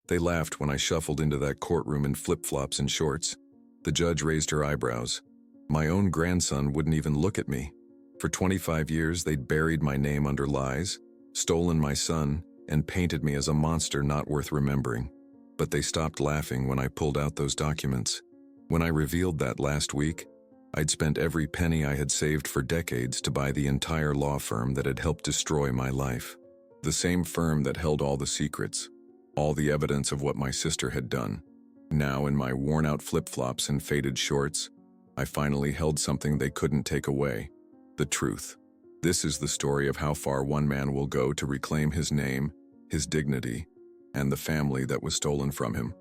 They laughed when I shuffled into that courtroom in flip-flops and shorts. The judge raised her eyebrows. My own grandson wouldn't even look at me. For 25 years, they'd buried my name under lies, stolen my son, and painted me as a monster not worth remembering. But they stopped laughing when I pulled out those documents. When I revealed that last week, I'd spent every penny I had saved for decades to buy the entire law firm that had helped destroy my life. The same firm that held all the secrets, all the evidence of what my sister had done. Now, in my worn-out flip-flops and faded shorts, I finally held something they couldn't take away: the truth. This is the story of how far one man will go to reclaim his name, his dignity, and the family that was stolen from him.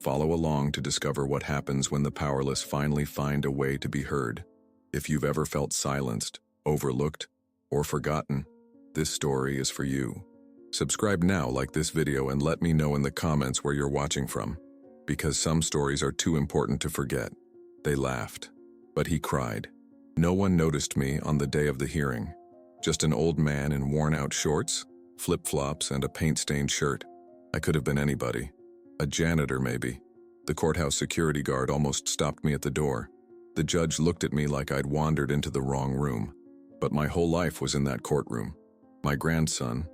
Follow along to discover what happens when the powerless finally find a way to be heard. If you've ever felt silenced, overlooked, or forgotten, this story is for you. Subscribe now, like this video, and let me know in the comments where you're watching from. Because some stories are too important to forget. They laughed, but he cried. No one noticed me on the day of the hearing. Just an old man in worn-out shorts, flip-flops, and a paint-stained shirt. I could have been anybody. A janitor, maybe. The courthouse security guard almost stopped me at the door. The judge looked at me like I'd wandered into the wrong room. But my whole life was in that courtroom. My grandson,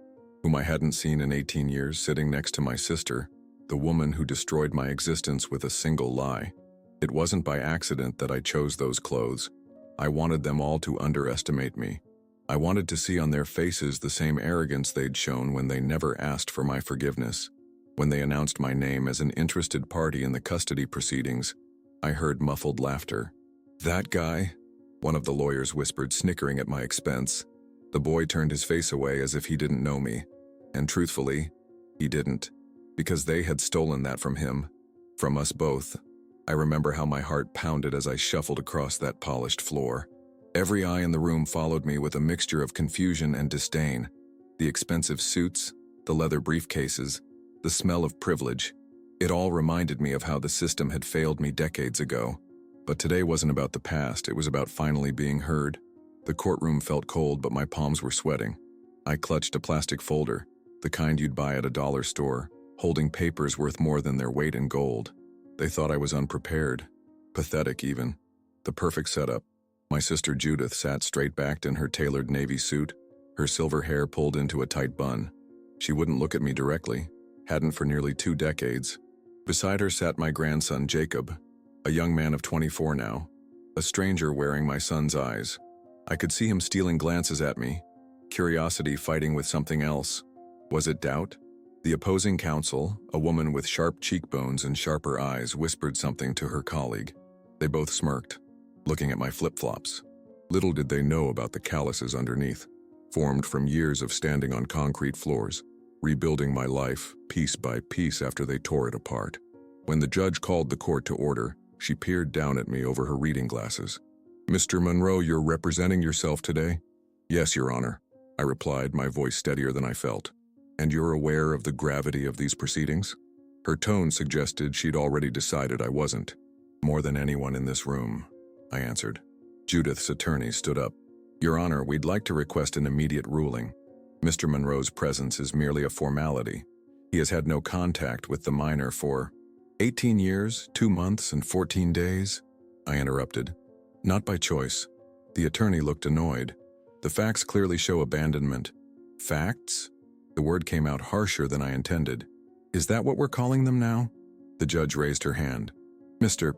whom I hadn't seen in 18 years, sitting next to my sister, the woman who destroyed my existence with a single lie. It wasn't by accident that I chose those clothes. I wanted them all to underestimate me. I wanted to see on their faces the same arrogance they'd shown when they never asked for my forgiveness. When they announced my name as an interested party in the custody proceedings, I heard muffled laughter. "That guy?" one of the lawyers whispered, snickering at my expense. The boy turned his face away as if he didn't know me. And truthfully, he didn't. Because they had stolen that from him. From us both. I remember how my heart pounded as I shuffled across that polished floor. Every eye in the room followed me with a mixture of confusion and disdain. The expensive suits, the leather briefcases, the smell of privilege. It all reminded me of how the system had failed me decades ago. But today wasn't about the past, it was about finally being heard. The courtroom felt cold, but my palms were sweating. I clutched a plastic folder, the kind you'd buy at a dollar store, holding papers worth more than their weight in gold. They thought I was unprepared, pathetic even. The perfect setup. My sister Judith sat straight-backed in her tailored navy suit, her silver hair pulled into a tight bun. She wouldn't look at me directly, hadn't for nearly 2 decades. Beside her sat my grandson Jacob, a young man of 24 now, a stranger wearing my son's eyes. I could see him stealing glances at me, curiosity fighting with something else. Was it doubt? The opposing counsel, a woman with sharp cheekbones and sharper eyes, whispered something to her colleague. They both smirked, looking at my flip-flops. Little did they know about the calluses underneath, formed from years of standing on concrete floors, rebuilding my life piece by piece after they tore it apart. When the judge called the court to order, she peered down at me over her reading glasses. "Mr. Monroe, you're representing yourself today?" "Yes, Your Honor," I replied, my voice steadier than I felt. "And you're aware of the gravity of these proceedings?" Her tone suggested she'd already decided I wasn't. "More than anyone in this room," I answered. Judith's attorney stood up. "Your Honor, we'd like to request an immediate ruling. Mr. Monroe's presence is merely a formality. He has had no contact with the minor for 18 years, 2 months, and 14 days, I interrupted. "Not by choice." The attorney looked annoyed. "The facts clearly show abandonment." "Facts?" The word came out harsher than I intended. "Is that what we're calling them now?" The judge raised her hand. "Mr.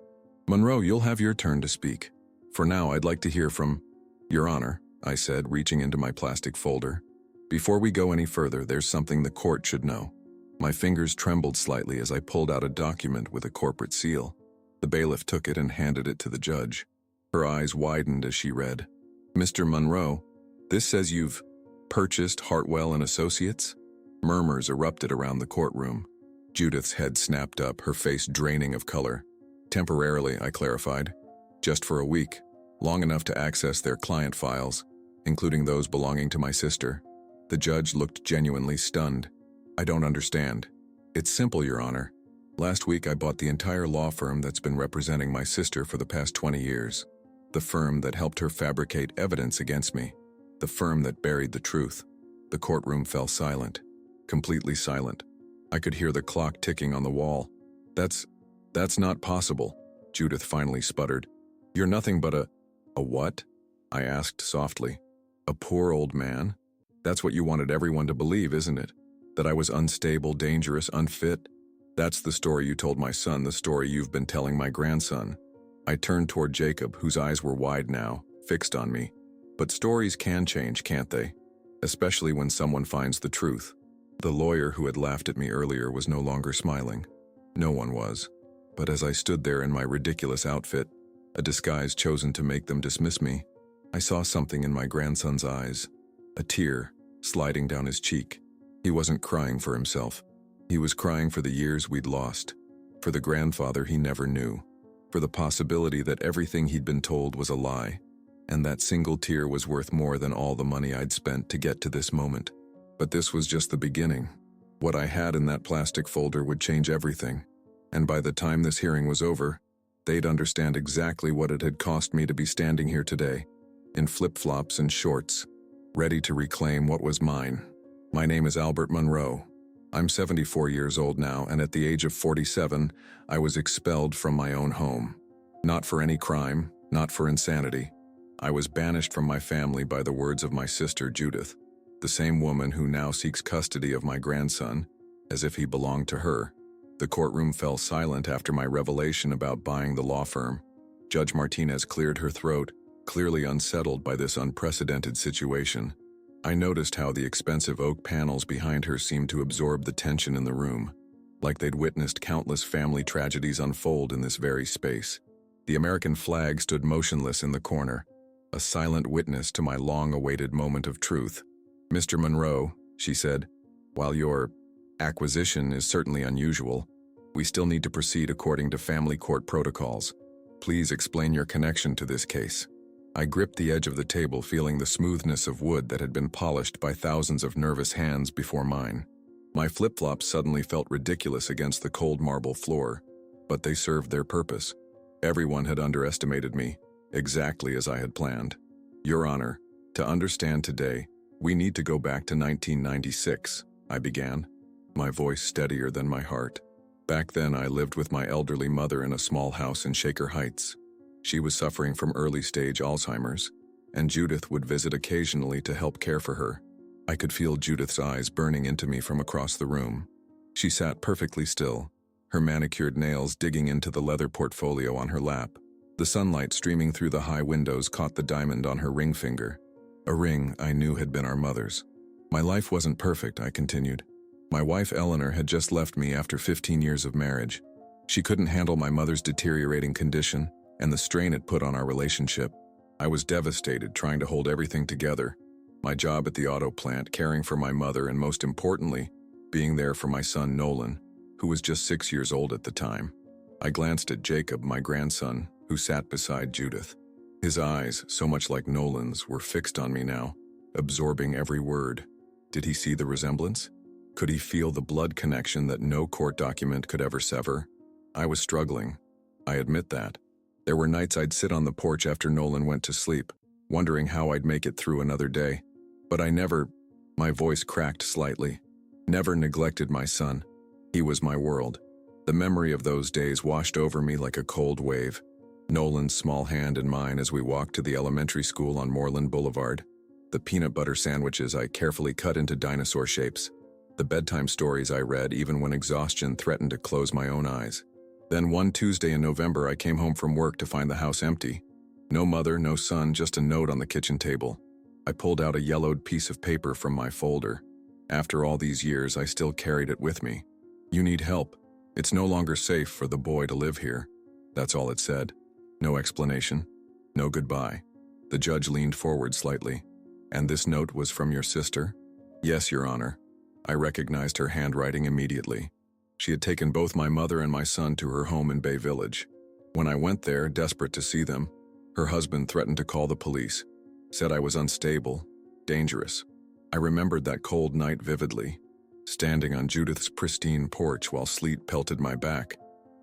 Monroe, you'll have your turn to speak. For now, I'd like to hear from—" "Your Honor," I said, reaching into my plastic folder. "Before we go any further, there's something the court should know." My fingers trembled slightly as I pulled out a document with a corporate seal. The bailiff took it and handed it to the judge. Her eyes widened as she read. "Mr. Monroe, this says you've purchased Hartwell and Associates?" Murmurs erupted around the courtroom. Judith's head snapped up, her face draining of color. "Temporarily," I clarified. "Just for a week, long enough to access their client files, including those belonging to my sister." The judge looked genuinely stunned. "I don't understand." "It's simple, Your Honor. Last week I bought the entire law firm that's been representing my sister for the past 20 years. The firm that helped her fabricate evidence against me. The firm that buried the truth." The courtroom fell silent. Completely silent. I could hear the clock ticking on the wall. That's not possible, Judith finally sputtered. You're nothing but a what? I asked softly. A poor old man? That's what you wanted everyone to believe, isn't it? That I was unstable, dangerous, unfit? That's the story you told my son, the story you've been telling my grandson. I turned toward Jacob, whose eyes were wide now, fixed on me. But stories can change, can't they? Especially when someone finds the truth. The lawyer who had laughed at me earlier was no longer smiling. No one was. But as I stood there in my ridiculous outfit, a disguise chosen to make them dismiss me, I saw something in my grandson's eyes, a tear sliding down his cheek. He wasn't crying for himself. He was crying for the years we'd lost, for the grandfather he never knew, for the possibility that everything he'd been told was a lie, and that single tear was worth more than all the money I'd spent to get to this moment. But this was just the beginning. What I had in that plastic folder would change everything, and by the time this hearing was over, they'd understand exactly what it had cost me to be standing here today, in flip-flops and shorts, ready to reclaim what was mine. My name is Albert Monroe. I'm 74 years old now, and at the age of 47, I was expelled from my own home. Not for any crime, not for insanity. I was banished from my family by the words of my sister Judith, the same woman who now seeks custody of my grandson, as if he belonged to her. The courtroom fell silent after my revelation about buying the law firm. Judge Martinez cleared her throat, clearly unsettled by this unprecedented situation. I noticed how the expensive oak panels behind her seemed to absorb the tension in the room, like they'd witnessed countless family tragedies unfold in this very space. The American flag stood motionless in the corner, a silent witness to my long-awaited moment of truth. Mr. Monroe, she said, while your acquisition is certainly unusual, we still need to proceed according to family court protocols. Please explain your connection to this case. I gripped the edge of the table, feeling the smoothness of wood that had been polished by thousands of nervous hands before mine. My flip-flops suddenly felt ridiculous against the cold marble floor, but they served their purpose. Everyone had underestimated me, exactly as I had planned. Your Honor, to understand today, we need to go back to 1996, I began, my voice steadier than my heart. Back then, I lived with my elderly mother in a small house in Shaker Heights. She was suffering from early-stage Alzheimer's, and Judith would visit occasionally to help care for her. I could feel Judith's eyes burning into me from across the room. She sat perfectly still, her manicured nails digging into the leather portfolio on her lap. The sunlight streaming through the high windows caught the diamond on her ring finger, a ring I knew had been our mother's. My life wasn't perfect, I continued. My wife Eleanor had just left me after 15 years of marriage. She couldn't handle my mother's deteriorating condition and the strain it put on our relationship. I was devastated, trying to hold everything together. My job at the auto plant, caring for my mother, and most importantly, being there for my son Nolan, who was just 6 years old at the time. I glanced at Jacob, my grandson, who sat beside Judith. His eyes, so much like Nolan's, were fixed on me now, absorbing every word. Did he see the resemblance? Could he feel the blood connection that no court document could ever sever? I was struggling. I admit that. There were nights I'd sit on the porch after Nolan went to sleep, wondering how I'd make it through another day. But I never, my voice cracked slightly, never neglected my son. He was my world. The memory of those days washed over me like a cold wave. Nolan's small hand in mine as we walked to the elementary school on Moreland Boulevard. The peanut butter sandwiches I carefully cut into dinosaur shapes. The bedtime stories I read even when exhaustion threatened to close my own eyes. Then one Tuesday in November, I came home from work to find the house empty. No mother, no son, just a note on the kitchen table. I pulled out a yellowed piece of paper from my folder. After all these years, I still carried it with me. You need help. It's no longer safe for the boy to live here. That's all it said. No explanation. No goodbye. The judge leaned forward slightly. And this note was from your sister? Yes, Your Honor. I recognized her handwriting immediately. She had taken both my mother and my son to her home in Bay Village. When I went there, desperate to see them, her husband threatened to call the police, said I was unstable, dangerous. I remembered that cold night vividly, standing on Judith's pristine porch while sleet pelted my back,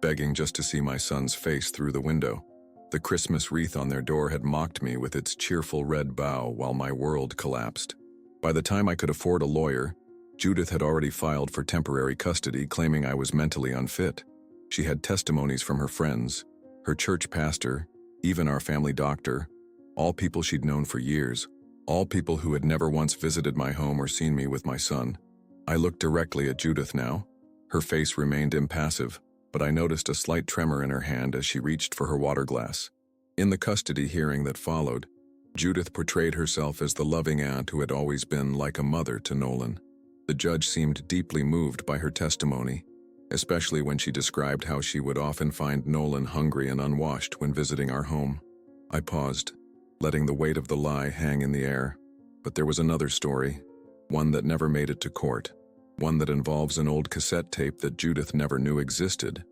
begging just to see my son's face through the window. The Christmas wreath on their door had mocked me with its cheerful red bow while my world collapsed. By the time I could afford a lawyer, Judith had already filed for temporary custody, claiming I was mentally unfit. She had testimonies from her friends, her church pastor, even our family doctor, all people she'd known for years, all people who had never once visited my home or seen me with my son. I looked directly at Judith now. Her face remained impassive, but I noticed a slight tremor in her hand as she reached for her water glass. In the custody hearing that followed, Judith portrayed herself as the loving aunt who had always been like a mother to Nolan. The judge seemed deeply moved by her testimony, especially when she described how she would often find Nolan hungry and unwashed when visiting our home. I paused, letting the weight of the lie hang in the air. But there was another story, one that never made it to court, one that involves an old cassette tape that Judith never knew existed.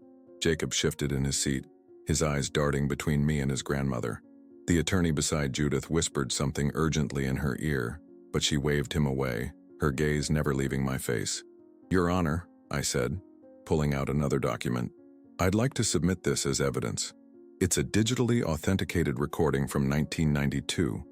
Jacob shifted in his seat, his eyes darting between me and his grandmother. The attorney beside Judith whispered something urgently in her ear, but she waved him away, her gaze never leaving my face. "Your Honor," I said, pulling out another document, "I'd like to submit this as evidence. It's a digitally authenticated recording from 1992,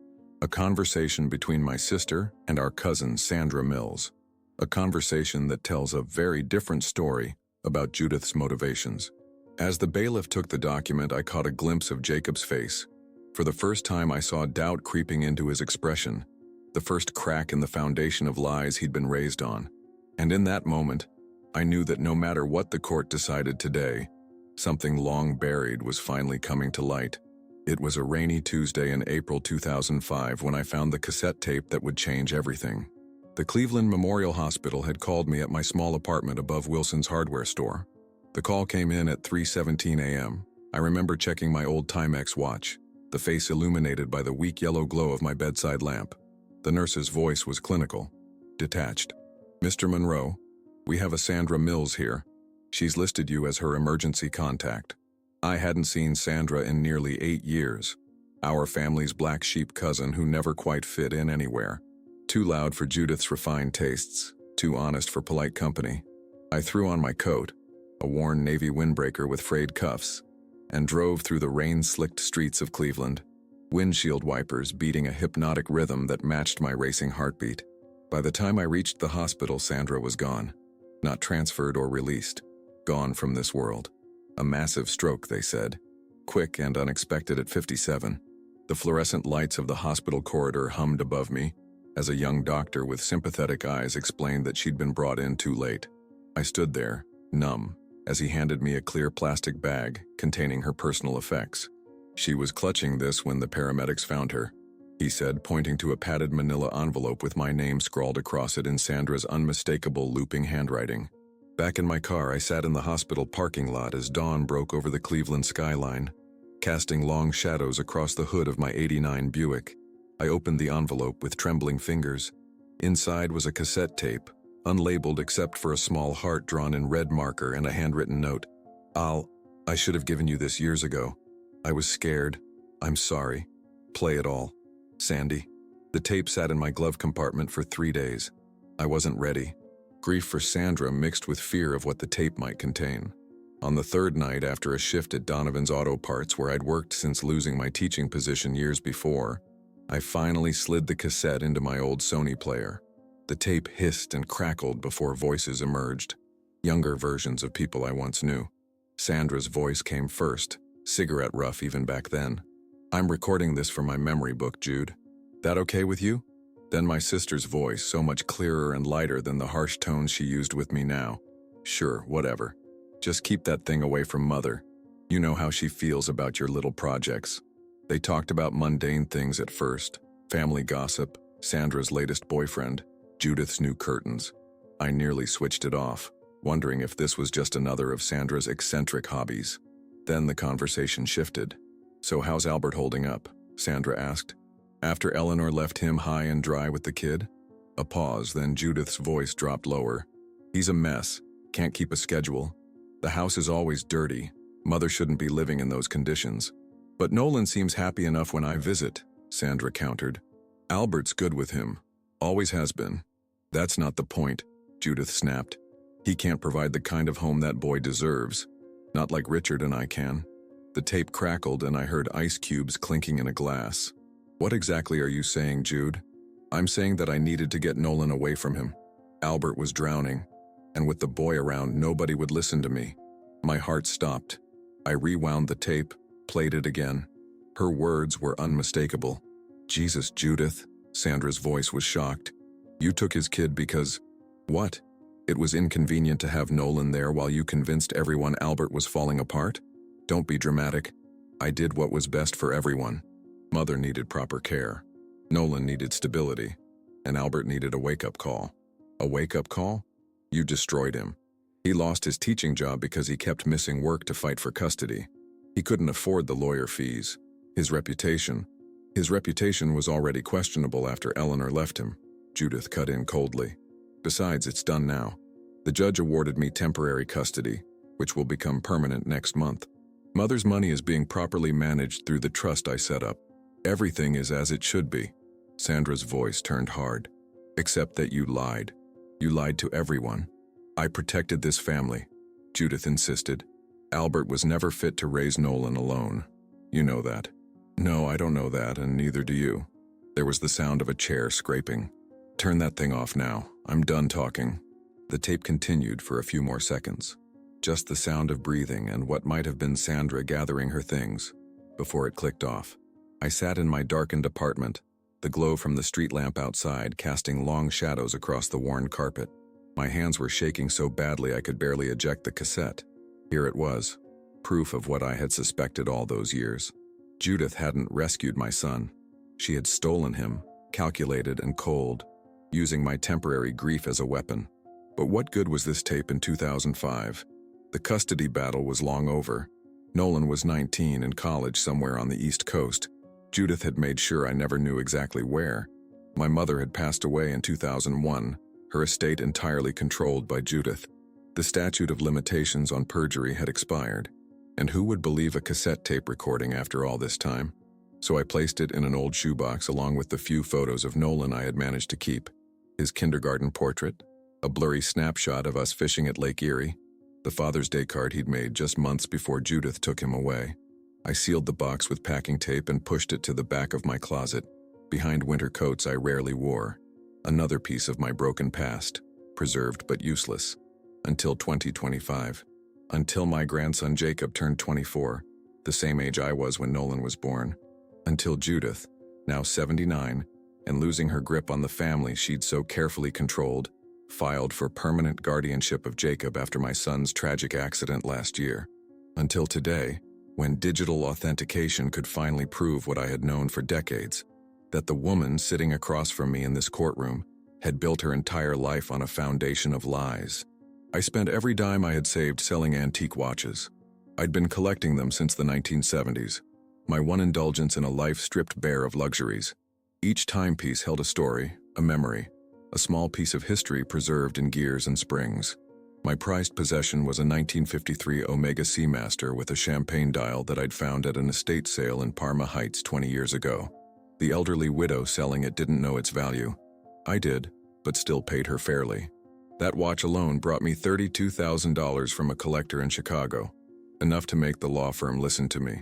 a conversation between my sister and our cousin Sandra Mills, a conversation that tells a very different story about Judith's motivations." As the bailiff took the document, I caught a glimpse of Jacob's face. For the first time, I saw doubt creeping into his expression, the first crack in the foundation of lies he'd been raised on. And in that moment, I knew that no matter what the court decided today, something long buried was finally coming to light. It was a rainy Tuesday in April 2005 when I found the cassette tape that would change everything. The Cleveland Memorial Hospital had called me at my small apartment above Wilson's hardware store. The call came in at 3:17 a.m. I remember checking my old Timex watch, the face illuminated by the weak yellow glow of my bedside lamp. The nurse's voice was clinical, detached. "Mr. Monroe, we have a Sandra Mills here. She's listed you as her emergency contact." I hadn't seen Sandra in nearly 8 years, our family's black sheep cousin who never quite fit in anywhere. Too loud for Judith's refined tastes, too honest for polite company. I threw on my coat, a worn navy windbreaker with frayed cuffs, and drove through the rain-slicked streets of Cleveland, windshield wipers beating a hypnotic rhythm that matched my racing heartbeat. By the time I reached the hospital, Sandra was gone. Not transferred or released. Gone from this world. A massive stroke, they said. Quick and unexpected at 57. The fluorescent lights of the hospital corridor hummed above me, as a young doctor with sympathetic eyes explained that she'd been brought in too late. I stood there, numb, as he handed me a clear plastic bag containing her personal effects. "She was clutching this when the paramedics found her," he said, pointing to a padded manila envelope with my name scrawled across it in Sandra's unmistakable looping handwriting. Back in my car, I sat in the hospital parking lot as dawn broke over the Cleveland skyline, casting long shadows across the hood of my '89 Buick. I opened the envelope with trembling fingers. Inside was a cassette tape, unlabeled except for a small heart drawn in red marker and a handwritten note. I should have given you this years ago. I was scared. I'm sorry. Play it all. Sandy." The tape sat in my glove compartment for 3 days. I wasn't ready. Grief for Sandra mixed with fear of what the tape might contain. On the third night, after a shift at Donovan's Auto Parts where I'd worked since losing my teaching position years before, I finally slid the cassette into my old Sony player. The tape hissed and crackled before voices emerged, younger versions of people I once knew. Sandra's voice came first, cigarette rough even back then. "I'm recording this for my memory book, Jude. That okay with you?" Then my sister's voice, so much clearer and lighter than the harsh tones she used with me now. "Sure, whatever. Just keep that thing away from Mother. You know how she feels about your little projects." They talked about mundane things at first, family gossip, Sandra's latest boyfriend, Judith's new curtains. I nearly switched it off, wondering if this was just another of Sandra's eccentric hobbies. Then the conversation shifted. "So how's Albert holding up?" Sandra asked. "After Eleanor left him high and dry with the kid?" A pause, then Judith's voice dropped lower. "He's a mess. Can't keep a schedule. The house is always dirty. Mother shouldn't be living in those conditions. But Nolan seems happy enough when I visit," Sandra countered. "Albert's good with him. Always has been." "That's not the point," Judith snapped. "He can't provide the kind of home that boy deserves. Not like Richard and I can." The tape crackled and I heard ice cubes clinking in a glass. "What exactly are you saying, Jude?" "I'm saying that I needed to get Nolan away from him. Albert was drowning, and with the boy around, nobody would listen to me. My heart stopped. I rewound the tape, played it again. Her words were unmistakable. "Jesus, Judith," Sandra's voice was shocked. "You took his kid because—" "What? It was inconvenient to have Nolan there while you convinced everyone Albert was falling apart? Don't be dramatic. I did what was best for everyone. Mother needed proper care. Nolan needed stability. And Albert needed a wake-up call." "A wake-up call? You destroyed him. He lost his teaching job because he kept missing work to fight for custody. He couldn't afford the lawyer fees. His reputation was already questionable after Eleanor left him," Judith cut in coldly. "Besides, it's done now. The judge awarded me temporary custody, which will become permanent next month. Mother's money is being properly managed through the trust I set up. Everything is as it should be." Sandra's voice turned hard. "Except that you lied. You lied to everyone." "I protected this family," Judith insisted. "Albert was never fit to raise Nolan alone. You know that." "No, I don't know that, and neither do you." There was the sound of a chair scraping. "Turn that thing off now. I'm done talking." The tape continued for a few more seconds. Just the sound of breathing and what might have been Sandra gathering her things, before it clicked off. I sat in my darkened apartment, the glow from the street lamp outside casting long shadows across the worn carpet. My hands were shaking so badly I could barely eject the cassette. Here it was, proof of what I had suspected all those years. Judith hadn't rescued my son. She had stolen him, calculated and cold, using my temporary grief as a weapon. But what good was this tape in 2005? The custody battle was long over. Nolan was 19 in college somewhere on the East Coast. Judith had made sure I never knew exactly where. My mother had passed away in 2001, her estate entirely controlled by Judith. The statute of limitations on perjury had expired. And who would believe a cassette tape recording after all this time? So I placed it in an old shoebox along with the few photos of Nolan I had managed to keep. His kindergarten portrait, a blurry snapshot of us fishing at Lake Erie, the Father's Day card he'd made just months before Judith took him away. I sealed the box with packing tape and pushed it to the back of my closet, behind winter coats I rarely wore. Another piece of my broken past, preserved but useless. Until 2025. Until my grandson Jacob turned 24, the same age I was when Nolan was born. Until Judith, now 79, and losing her grip on the family she'd so carefully controlled, filed for permanent guardianship of Jacob after my son's tragic accident last year. Until today, when digital authentication could finally prove what I had known for decades, that the woman sitting across from me in this courtroom had built her entire life on a foundation of lies. I spent every dime I had saved selling antique watches. I'd been collecting them since the 1970s, my one indulgence in a life stripped bare of luxuries. Each timepiece held a story, a memory, a small piece of history preserved in gears and springs. My prized possession was a 1953 Omega Seamaster with a champagne dial that I'd found at an estate sale in Parma Heights 20 years ago. The elderly widow selling it didn't know its value. I did, but still paid her fairly. That watch alone brought me $32,000 from a collector in Chicago, enough to make the law firm listen to me.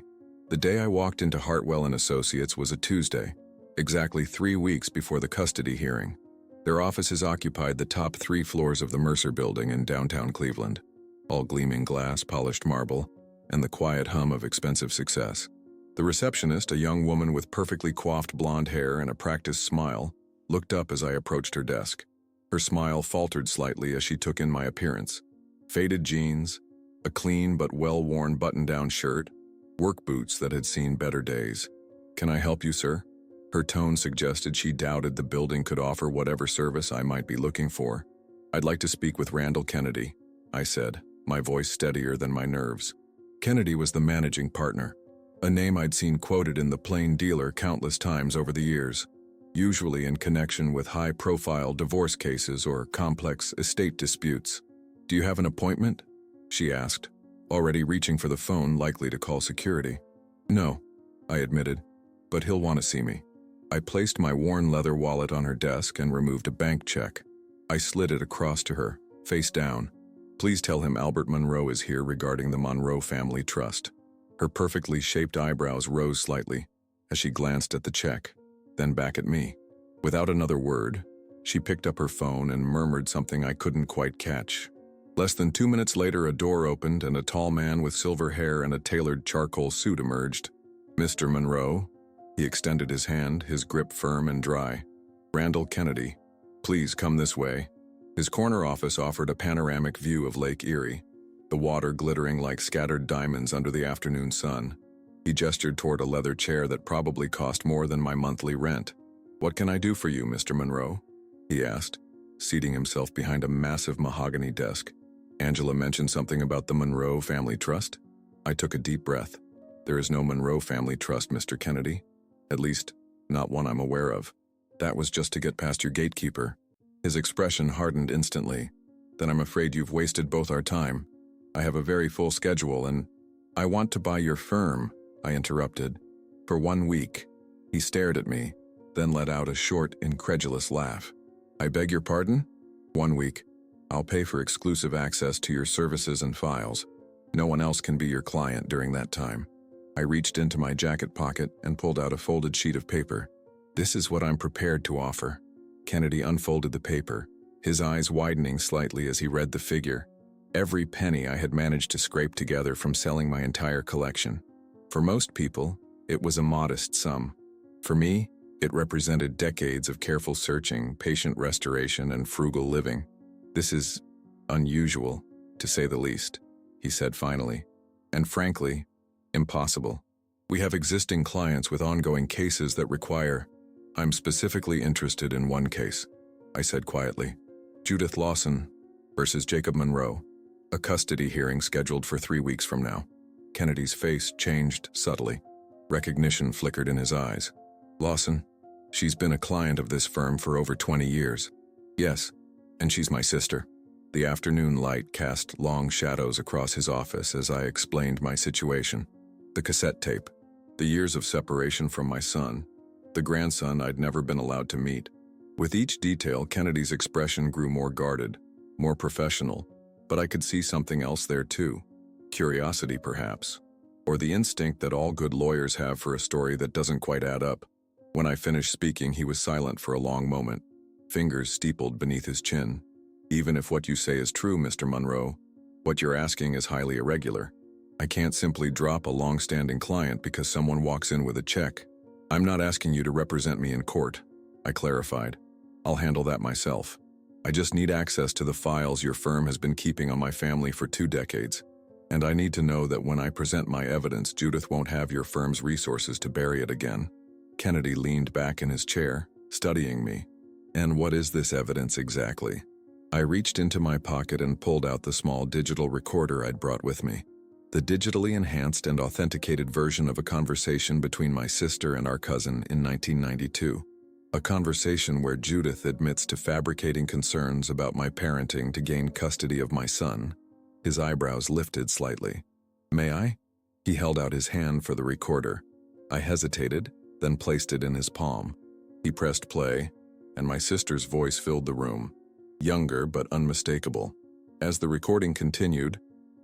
The day I walked into Hartwell & Associates was a Tuesday, exactly 3 weeks before the custody hearing. Their offices occupied the top 3 floors of the Mercer Building in downtown Cleveland, all gleaming glass, polished marble, and the quiet hum of expensive success. The receptionist, a young woman with perfectly coiffed blonde hair and a practiced smile, looked up as I approached her desk. Her smile faltered slightly as she took in my appearance. Faded jeans, a clean but well-worn button-down shirt, work boots that had seen better days. "Can I help you, sir?" Her tone suggested she doubted the building could offer whatever service I might be looking for. "I'd like to speak with Randall Kennedy," I said, my voice steadier than my nerves. Kennedy was the managing partner, a name I'd seen quoted in The Plain Dealer countless times over the years, usually in connection with high-profile divorce cases or complex estate disputes. "Do you have an appointment?" she asked, already reaching for the phone, likely to call security. "No," I admitted, "but he'll want to see me." I placed my worn leather wallet on her desk and removed a bank check. I slid it across to her, face down. "Please tell him Albert Monroe is here regarding the Monroe Family Trust." Her perfectly shaped eyebrows rose slightly as she glanced at the check, then back at me. Without another word, She picked up her phone and murmured something I couldn't quite catch. Less than 2 minutes later, a door opened and a tall man with silver hair and a tailored charcoal suit emerged. "Mr. Monroe?" He extended his hand, his grip firm and dry. "Randall Kennedy. Please come this way." His corner office offered a panoramic view of Lake Erie, the water glittering like scattered diamonds under the afternoon sun. He gestured toward a leather chair that probably cost more than my monthly rent. "What can I do for you, Mr. Monroe?" he asked, seating himself behind a massive mahogany desk. "Angela mentioned something about the Monroe Family Trust?" I took a deep breath. "There is no Monroe Family Trust, Mr. Kennedy. At least, not one I'm aware of. That was just to get past your gatekeeper." His expression hardened instantly. "Then I'm afraid you've wasted both our time. I have a very full schedule and—" "I want to buy your firm," I interrupted. "For 1 week." He stared at me, then let out a short, incredulous laugh. "I beg your pardon? 1 week. I'll pay for exclusive access to your services and files. No one else can be your client during that time." I reached into my jacket pocket and pulled out a folded sheet of paper. "This is what I'm prepared to offer." Kennedy unfolded the paper, his eyes widening slightly as he read the figure. Every penny I had managed to scrape together from selling my entire collection. For most people, it was a modest sum. For me, it represented decades of careful searching, patient restoration, and frugal living. "This is unusual, to say the least," he said finally. "And frankly, impossible. We have existing clients with ongoing cases that require—" "I'm specifically interested in one case," I said quietly. "Judith Lawson versus Jacob Monroe. A custody hearing scheduled for 3 weeks from now." Kennedy's face changed subtly. Recognition flickered in his eyes. "Lawson? She's been a client of this firm for over 20 years. Yes, and she's my sister." The afternoon light cast long shadows across his office as I explained my situation. The cassette tape, the years of separation from my son, the grandson I'd never been allowed to meet. With each detail, Kennedy's expression grew more guarded, more professional, but I could see something else there too. Curiosity, perhaps, or the instinct that all good lawyers have for a story that doesn't quite add up. When I finished speaking, he was silent for a long moment, fingers steepled beneath his chin. "Even if what you say is true, Mr. Monroe, what you're asking is highly irregular. I can't simply drop a long-standing client because someone walks in with a check. I'm not asking you to represent me in court," I clarified. "I'll handle that myself. I just need access to the files your firm has been keeping on my family for 2 decades. And I need to know that when I present my evidence, Judith won't have your firm's resources to bury it again." Kennedy leaned back in his chair, studying me. "And what is this evidence exactly?" I reached into my pocket and pulled out the small digital recorder I'd brought with me. The digitally enhanced and authenticated version of a conversation between my sister and our cousin in 1992. A conversation where Judith admits to fabricating concerns about my parenting to gain custody of my son. His eyebrows lifted slightly. "May I?" He held out his hand for the recorder. I hesitated, then placed it in his palm. He pressed play, and my sister's voice filled the room, younger but unmistakable. As the recording continued,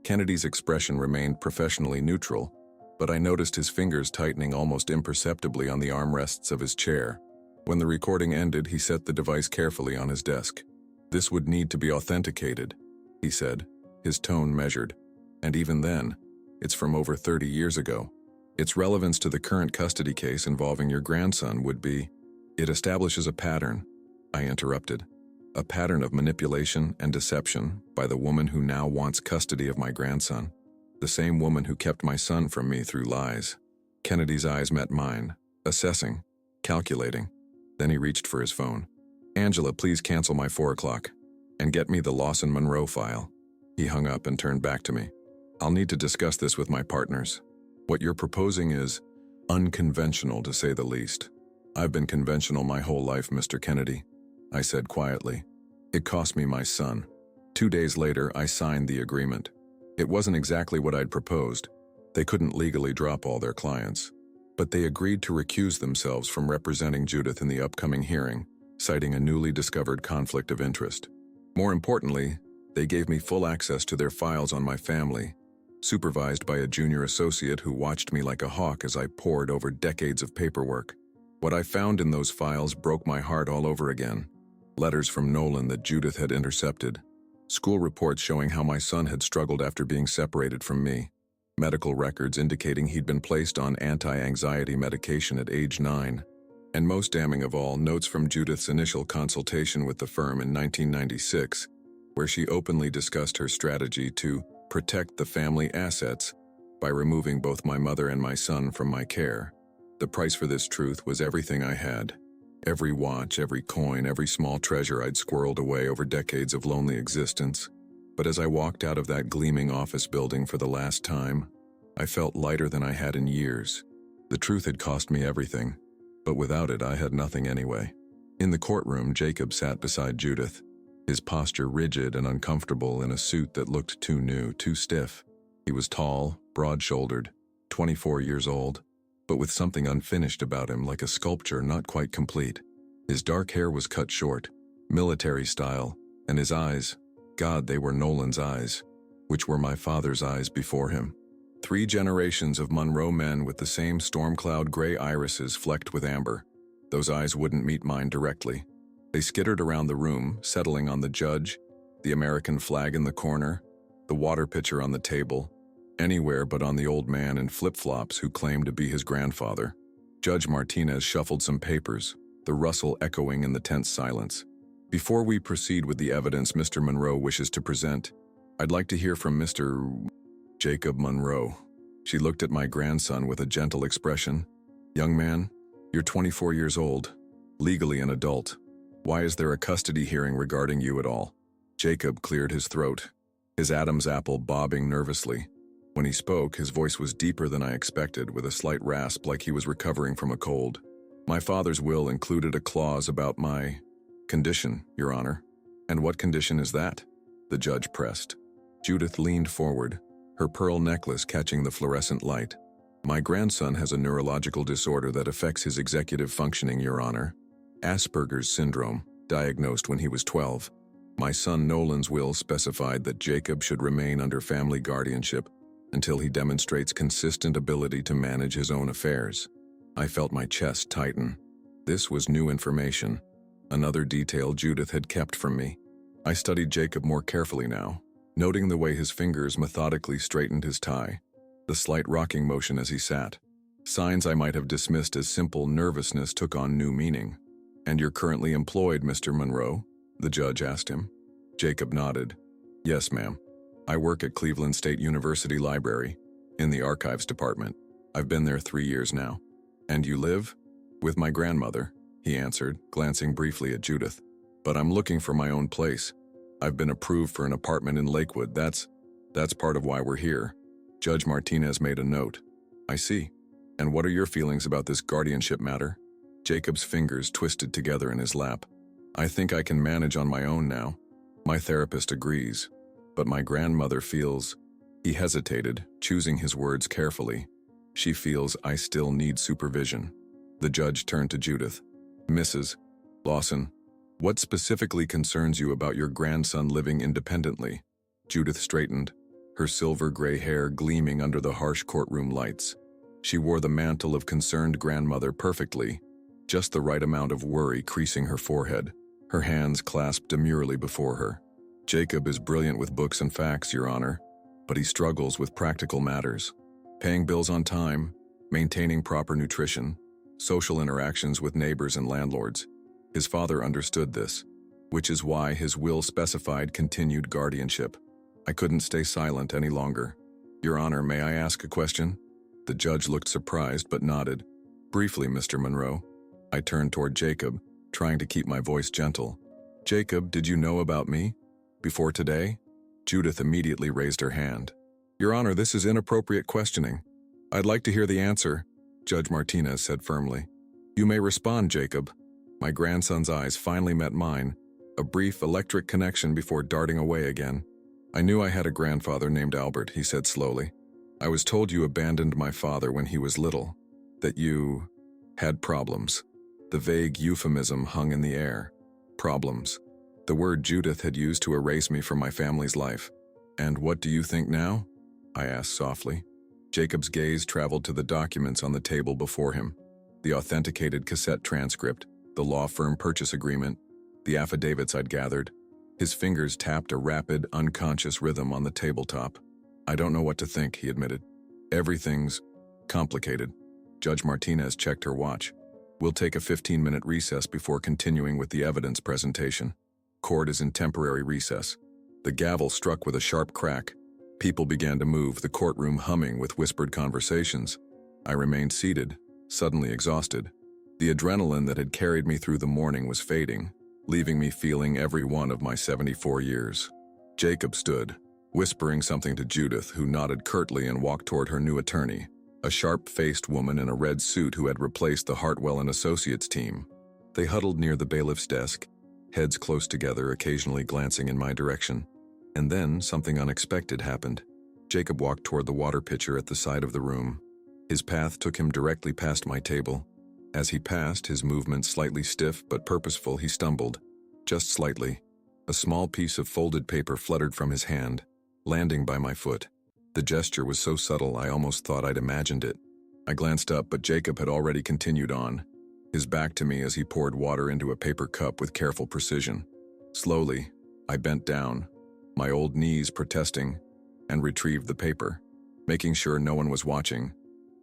Kennedy's expression remained professionally neutral, but I noticed his fingers tightening almost imperceptibly on the armrests of his chair. When the recording ended, he set the device carefully on his desk. "This would need to be authenticated," he said, his tone measured. "And even then, it's from over 30 years ago. Its relevance to the current custody case involving your grandson would be—" "It establishes a pattern," I interrupted. "A pattern of manipulation and deception by the woman who now wants custody of my grandson. The same woman who kept my son from me through lies." Kennedy's eyes met mine, assessing, calculating. Then he reached for his phone. "Angela, please cancel my 4 o'clock and get me the Lawson Monroe file." He hung up and turned back to me. "I'll need to discuss this with my partners. What you're proposing is unconventional, to say the least." "I've been conventional my whole life, Mr. Kennedy," I said quietly. "It cost me my son." 2 days later, I signed the agreement. It wasn't exactly what I'd proposed. They couldn't legally drop all their clients. But they agreed to recuse themselves from representing Judith in the upcoming hearing, citing a newly discovered conflict of interest. More importantly, they gave me full access to their files on my family, supervised by a junior associate who watched me like a hawk as I pored over decades of paperwork. What I found in those files broke my heart all over again. letters from Nolan that Judith had intercepted, school reports showing how my son had struggled after being separated from me, medical records indicating he'd been placed on anti-anxiety medication at age 9, and most damning of all, notes from Judith's initial consultation with the firm in 1996, where she openly discussed her strategy to protect the family assets by removing both my mother and my son from my care. The price for this truth was everything I had. Every watch, every coin, every small treasure I'd squirreled away over decades of lonely existence. But as I walked out of that gleaming office building for the last time, I felt lighter than I had in years. The truth had cost me everything, but without it I had nothing anyway. In the courtroom, Jacob sat beside Judith, his posture rigid and uncomfortable in a suit that looked too new, too stiff. He was tall, broad-shouldered, 24 years old, but with something unfinished about him, like a sculpture not quite complete. His dark hair was cut short, military style, and his eyes, God, they were Nolan's eyes, which were my father's eyes before him. 3 generations of Monroe men with the same storm cloud gray irises flecked with amber. Those eyes wouldn't meet mine directly. They skittered around the room, settling on the judge, the American flag in the corner, the water pitcher on the table, anywhere but on the old man in flip-flops who claimed to be his grandfather. Judge Martinez shuffled some papers, the rustle echoing in the tense silence. Before we proceed with the evidence Mr. Monroe wishes to present, I'd like to hear from Mr. Jacob Monroe. She looked at my grandson with a gentle expression. Young man, you're 24 years old, legally an adult. Why is there a custody hearing regarding you at all? Jacob cleared his throat, his Adam's apple bobbing nervously. When he spoke, his voice was deeper than I expected, with a slight rasp like he was recovering from a cold. My father's will included a clause about my condition, Your Honor. And what condition is that? The judge pressed. Judith leaned forward, her pearl necklace catching the fluorescent light. My grandson has a neurological disorder that affects his executive functioning, Your Honor. Asperger's syndrome, diagnosed when he was 12. My son Nolan's will specified that Jacob should remain under family guardianship until he demonstrates consistent ability to manage his own affairs. I felt my chest tighten. This was new information, another detail Judith had kept from me. I studied Jacob more carefully now, noting the way his fingers methodically straightened his tie, the slight rocking motion as he sat. Signs I might have dismissed as simple nervousness took on new meaning. And you're currently employed, Mr. Monroe? The judge asked him. Jacob nodded. Yes, ma'am. I work at Cleveland State University Library, in the archives department. I've been there 3 years now. And you live? With my grandmother, he answered, glancing briefly at Judith. But I'm looking for my own place. I've been approved for an apartment in Lakewood. That's part of why we're here. Judge Martinez made a note. I see. And what are your feelings about this guardianship matter? Jacob's fingers twisted together in his lap. I think I can manage on my own now. My therapist agrees. But my grandmother feels, he hesitated, choosing his words carefully. She feels I still need supervision. The judge turned to Judith. Mrs. Lawson, what specifically concerns you about your grandson living independently? Judith straightened, her silver gray hair gleaming under the harsh courtroom lights. She wore the mantle of concerned grandmother perfectly, just the right amount of worry creasing her forehead, her hands clasped demurely before her. Jacob is brilliant with books and facts, Your Honor, but he struggles with practical matters. Paying bills on time, maintaining proper nutrition, social interactions with neighbors and landlords. His father understood this, which is why his will specified continued guardianship. I couldn't stay silent any longer. Your Honor, may I ask a question? The judge looked surprised but nodded. Briefly, Mr. Monroe. I turned toward Jacob, trying to keep my voice gentle. Jacob, did you know about me? Before today? Judith immediately raised her hand. Your Honor, this is inappropriate questioning. I'd like to hear the answer, Judge Martinez said firmly. You may respond, Jacob. My grandson's eyes finally met mine, a brief electric connection before darting away again. I knew I had a grandfather named Albert, he said slowly. I was told you abandoned my father when he was little, that you had problems. The vague euphemism hung in the air. Problems. The word Judith had used to erase me from my family's life. And what do you think now? I asked softly. Jacob's gaze traveled to the documents on the table before him. The authenticated cassette transcript, the law firm purchase agreement, the affidavits I'd gathered. His fingers tapped a rapid, unconscious rhythm on the tabletop. "I don't know what to think," he admitted. "Everything's complicated." Judge Martinez checked her watch. "We'll take a 15-minute recess before continuing with the evidence presentation. Court is in temporary recess." The gavel struck with a sharp crack. People began to move, the courtroom humming with whispered conversations. I remained seated, suddenly exhausted. The adrenaline that had carried me through the morning was fading, leaving me feeling every one of my 74 years. Jacob stood, whispering something to Judith, who nodded curtly and walked toward her new attorney, a sharp-faced woman in a red suit who had replaced the Hartwell and Associates team. They huddled near the bailiff's desk, heads close together, occasionally glancing in my direction. And then something unexpected happened. Jacob walked toward the water pitcher at the side of the room. His path took him directly past my table. As he passed, his movement slightly stiff but purposeful, he stumbled. Just slightly. A small piece of folded paper fluttered from his hand, landing by my foot. The gesture was so subtle I almost thought I'd imagined it. I glanced up, but Jacob had already continued on, his back to me as he poured water into a paper cup with careful precision. Slowly, I bent down, my old knees protesting, and retrieved the paper. Making sure no one was watching,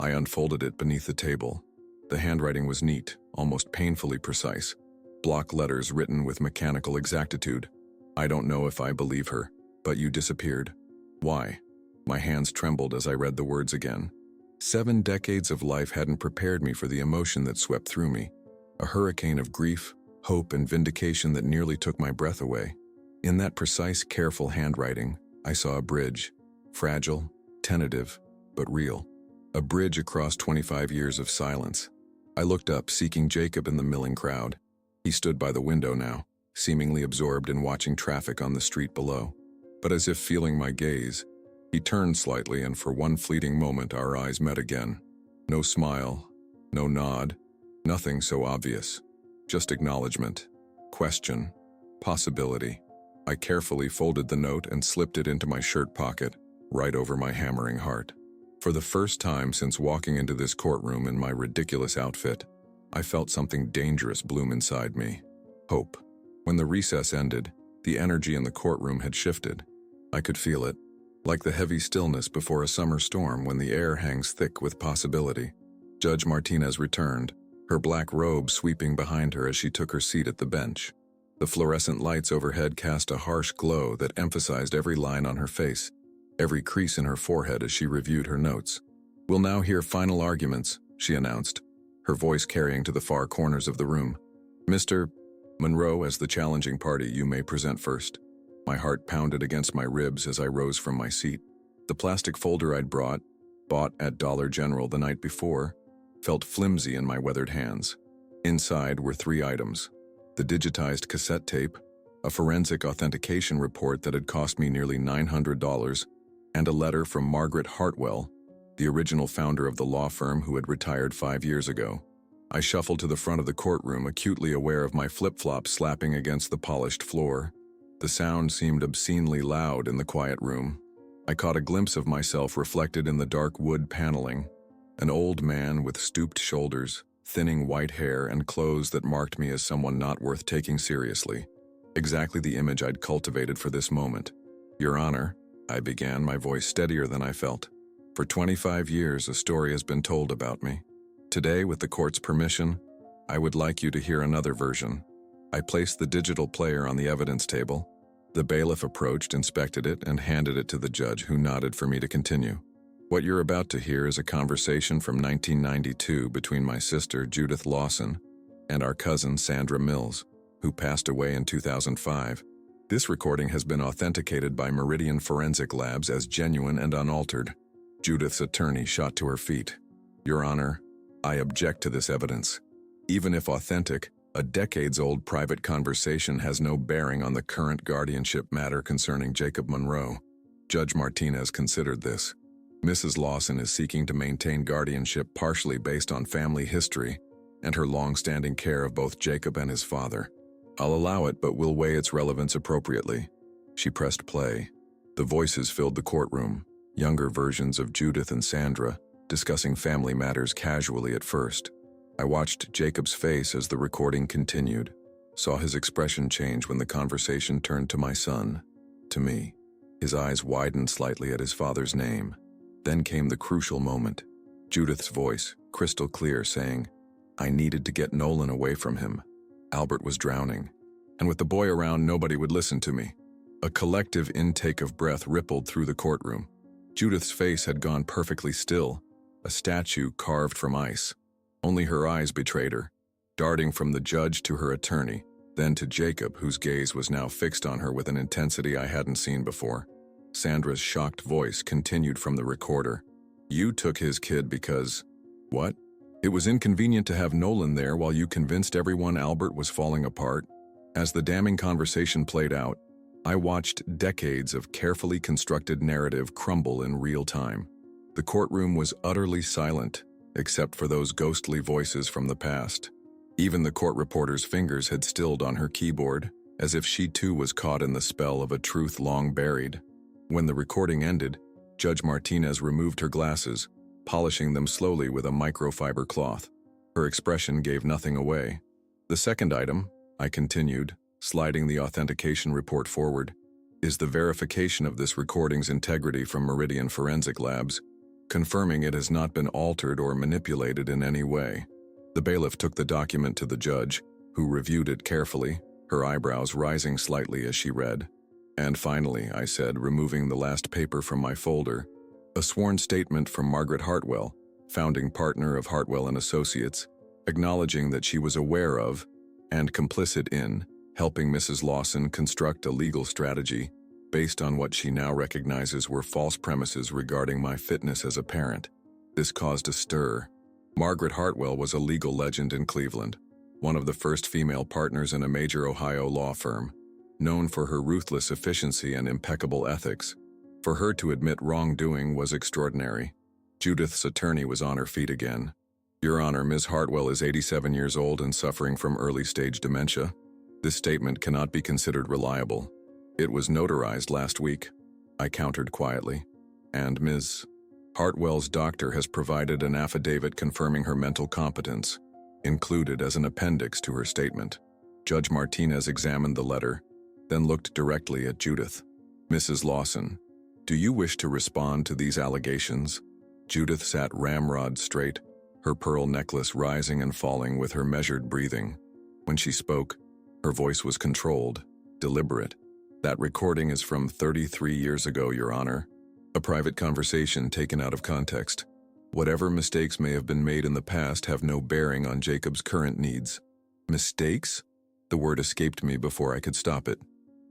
I unfolded it beneath the table. The handwriting was neat, almost painfully precise. Block letters written with mechanical exactitude. "I don't know if I believe her, but you disappeared. Why?" My hands trembled as I read the words again. 7 decades of life hadn't prepared me for the emotion that swept through me. A hurricane of grief, hope, and vindication that nearly took my breath away. In that precise, careful handwriting, I saw a bridge. Fragile, tentative, but real. A bridge across 25 years of silence. I looked up, seeking Jacob in the milling crowd. He stood by the window now, seemingly absorbed in watching traffic on the street below. But as if feeling my gaze, he turned slightly, and for one fleeting moment our eyes met again. No smile, no nod, nothing so obvious. Just acknowledgement, question, possibility. I carefully folded the note and slipped it into my shirt pocket, right over my hammering heart. For the first time since walking into this courtroom in my ridiculous outfit, I felt something dangerous bloom inside me. Hope. When the recess ended, the energy in the courtroom had shifted. I could feel it, like the heavy stillness before a summer storm when the air hangs thick with possibility. Judge Martinez returned, her black robe sweeping behind her as she took her seat at the bench. The fluorescent lights overhead cast a harsh glow that emphasized every line on her face, every crease in her forehead as she reviewed her notes. "We'll now hear final arguments," she announced, her voice carrying to the far corners of the room. "Mr. Monroe, as the challenging party, you may present first." My heart pounded against my ribs as I rose from my seat. The plastic folder I'd bought at Dollar General the night before, felt flimsy in my weathered hands. Inside were 3 items: the digitized cassette tape, a forensic authentication report that had cost me nearly $900, and a letter from Margaret Hartwell, the original founder of the law firm who had retired 5 years ago. I shuffled to the front of the courtroom, acutely aware of my flip-flops slapping against the polished floor. The sound seemed obscenely loud in the quiet room. I caught a glimpse of myself reflected in the dark wood paneling, an old man with stooped shoulders, thinning white hair, and clothes that marked me as someone not worth taking seriously. Exactly the image I'd cultivated for this moment. "Your Honor," I began, my voice steadier than I felt. "For 25 years, a story has been told about me. Today, with the court's permission, I would like you to hear another version." I placed the digital player on the evidence table. The bailiff approached, inspected it, and handed it to the judge, who nodded for me to continue. "What you're about to hear is a conversation from 1992 between my sister, Judith Lawson, and our cousin, Sandra Mills, who passed away in 2005. This recording has been authenticated by Meridian Forensic Labs as genuine and unaltered." Judith's attorney shot to her feet. "Your Honor, I object to this evidence. Even if authentic, a decades-old private conversation has no bearing on the current guardianship matter concerning Jacob Monroe." Judge Martinez considered this. "Mrs. Lawson is seeking to maintain guardianship partially based on family history and her long-standing care of both Jacob and his father. I'll allow it, but will weigh its relevance appropriately." She pressed play. The voices filled the courtroom, younger versions of Judith and Sandra, discussing family matters casually at first. I watched Jacob's face as the recording continued. saw his expression change when the conversation turned to my son, to me. His eyes widened slightly at his father's name. Then came the crucial moment. Judith's voice, crystal clear, saying, "I needed to get Nolan away from him. Albert was drowning. And with the boy around, nobody would listen to me." A collective intake of breath rippled through the courtroom. Judith's face had gone perfectly still, a statue carved from ice. Only her eyes betrayed her, darting from the judge to her attorney, then to Jacob, whose gaze was now fixed on her with an intensity I hadn't seen before. Sandra's shocked voice continued from the recorder. "You took his kid because... what? It was inconvenient to have Nolan there while you convinced everyone Albert was falling apart?" As the damning conversation played out, I watched decades of carefully constructed narrative crumble in real time. The courtroom was utterly silent, except for those ghostly voices from the past. Even the court reporter's fingers had stilled on her keyboard, as if she too was caught in the spell of a truth long buried. When the recording ended, Judge Martinez removed her glasses, polishing them slowly with a microfiber cloth. Her expression gave nothing away. "The second item," I continued, sliding the authentication report forward, "is the verification of this recording's integrity from Meridian Forensic Labs, confirming it has not been altered or manipulated in any way." The bailiff took the document to the judge, who reviewed it carefully, her eyebrows rising slightly as she read. "And finally," I said, removing the last paper from my folder, "a sworn statement from Margaret Hartwell, founding partner of Hartwell & Associates, acknowledging that she was aware of, and complicit in, helping Mrs. Lawson construct a legal strategy based on what she now recognizes were false premises regarding my fitness as a parent." This caused a stir. Margaret Hartwell was a legal legend in Cleveland, one of the first female partners in a major Ohio law firm, known for her ruthless efficiency and impeccable ethics. For her to admit wrongdoing was extraordinary. Judith's attorney was on her feet again. "Your Honor, Ms. Hartwell is 87 years old and suffering from early-stage dementia. This statement cannot be considered reliable. It was notarized last week," I countered quietly. "And Ms. Hartwell's doctor has provided an affidavit confirming her mental competence, included as an appendix to her statement." Judge Martinez examined the letter, then looked directly at Judith. "Mrs. Lawson, do you wish to respond to these allegations?" Judith sat ramrod straight, her pearl necklace rising and falling with her measured breathing. When she spoke, her voice was controlled, deliberate. "That recording is from 33 years ago, Your Honor. A private conversation taken out of context. Whatever mistakes may have been made in the past have no bearing on Jacob's current needs." "Mistakes?" The word escaped me before I could stop it.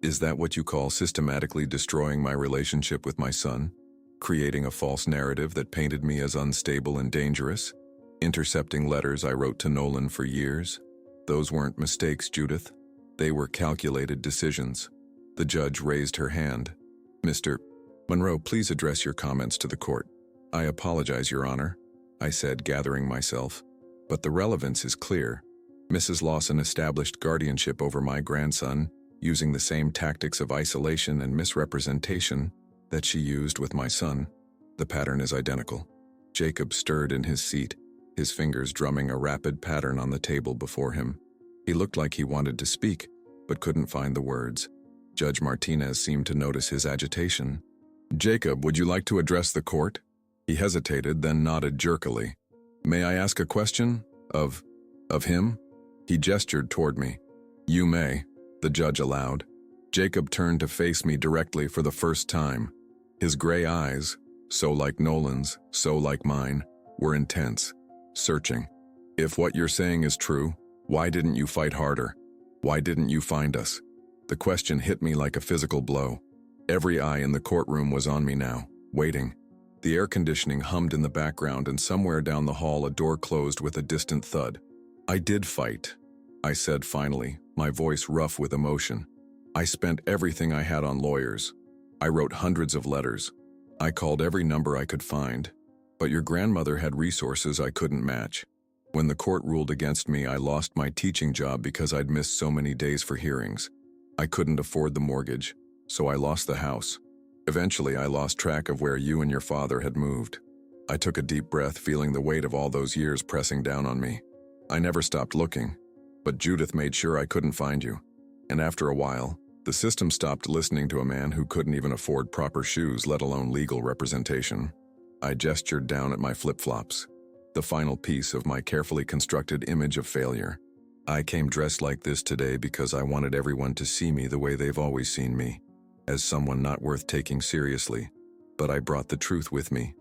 "Is that what you call systematically destroying my relationship with my son? Creating a false narrative that painted me as unstable and dangerous? Intercepting letters I wrote to Nolan for years? Those weren't mistakes, Judith. They were calculated decisions." The judge raised her hand. "Mr. Monroe, please address your comments to the court." "I apologize, Your Honor," I said, gathering myself. "But the relevance is clear. Mrs. Lawson established guardianship over my grandson using the same tactics of isolation and misrepresentation that she used with my son. The pattern is identical." Jacob stirred in his seat, his fingers drumming a rapid pattern on the table before him. He looked like he wanted to speak, but couldn't find the words. Judge Martinez seemed to notice his agitation. "Jacob, would you like to address the court?" He hesitated, then nodded jerkily. "May I ask a question? Of him?" He gestured toward me. "You may," the judge allowed. Jacob turned to face me directly for the first time. His gray eyes, so like Nolan's, so like mine, were intense, searching. "If what you're saying is true, why didn't you fight harder? Why didn't you find us?" The question hit me like a physical blow. Every eye in the courtroom was on me now, waiting. The air conditioning hummed in the background, and somewhere down the hall a door closed with a distant thud. "I did fight," I said finally, my voice rough with emotion. "I spent everything I had on lawyers. I wrote hundreds of letters. I called every number I could find. But your grandmother had resources I couldn't match. When the court ruled against me, I lost my teaching job because I'd missed so many days for hearings. I couldn't afford the mortgage, so I lost the house. Eventually, I lost track of where you and your father had moved." I took a deep breath, feeling the weight of all those years pressing down on me. "I never stopped looking. But Judith made sure I couldn't find you. And after a while, the system stopped listening to a man who couldn't even afford proper shoes, let alone legal representation. I gestured down at my flip-flops, the final piece of my carefully constructed image of failure. I came dressed like this today because I wanted everyone to see me the way they've always seen me, as someone not worth taking seriously. But I brought the truth with me,